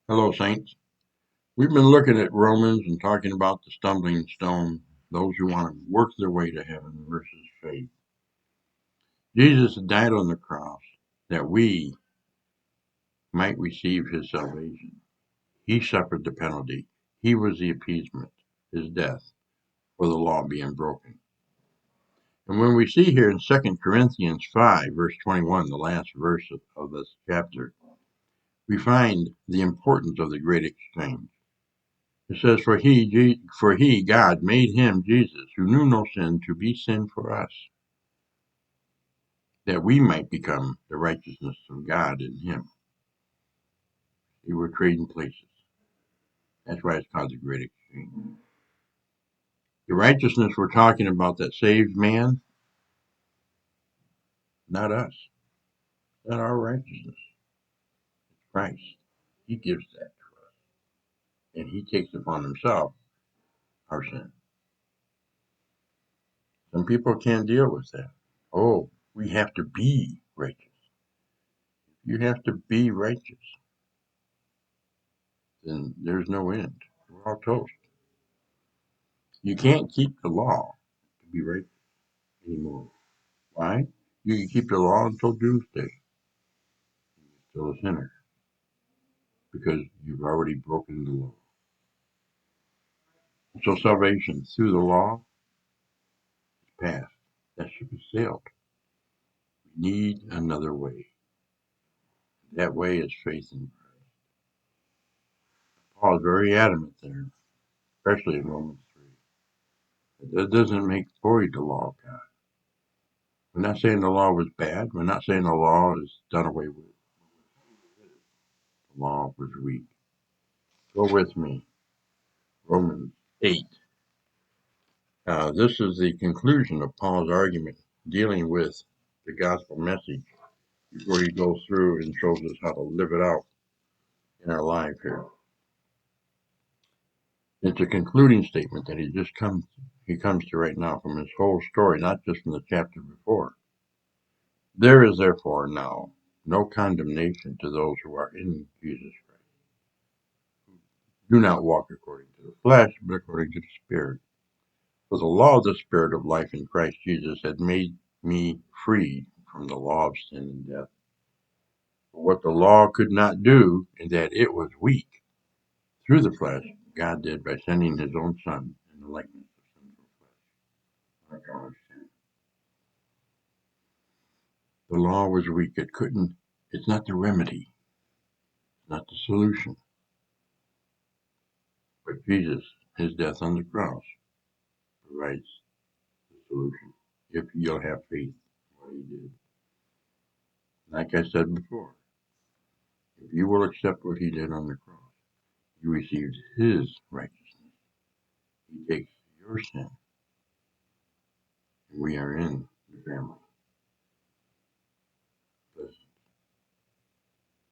Hello, Saints. We've been looking at Romans and talking about the stumbling stone, those who want to work their way to heaven versus faith. Jesus died on the cross that we might receive his salvation. He suffered the penalty. He was the appeasement, his death, for the law being broken. And when we see here in 2 Corinthians 5, verse 21, the last verse of this chapter, we find the importance of the great exchange. It says, for he, God, made him, Jesus, who knew no sin, to be sin for us, that we might become the righteousness of God in him. They were trading places. That's why it's called the great exchange. The righteousness we're talking about that saves man, not us. Not our righteousness. It's Christ. He gives that to us. And he takes upon himself our sin. Some people can't deal with that. Oh, we have to be righteous. You have to be righteous. Then there's no end. We're all toast. You can't keep the law to be righteous anymore. Why? You can keep the law until doomsday. You're still a sinner because you've already broken the law. So salvation through the law is past. That ship has sailed. We need another way. That way is faith in Christ. Paul is very adamant there, especially in Romans 3. That doesn't make void the law of God. We're not saying the law was bad. We're not saying the law is done away with. The law was weak. Go with me. Romans 8. This is the conclusion of Paul's argument dealing with the gospel message before he goes through and shows us how to live it out in our life here. It's a concluding statement that he comes to right now from his whole story, not just from the chapter before. There is therefore now no condemnation to those who are in Jesus Christ. Do not walk according to the flesh, but according to the Spirit. For the law of the Spirit of life in Christ Jesus had made me free from the law of sin and death. For what the law could not do, in that it was weak through the flesh, God did by sending his own Son in the likeness of sinful flesh. Like our sin. The law was weak. It's not the remedy, it's not the solution. But Jesus, his death on the cross, provides the solution. If you'll have faith in what he did. Like I said before, if you will accept what he did on the cross, you received his righteousness. He takes your sin, and we are in the family.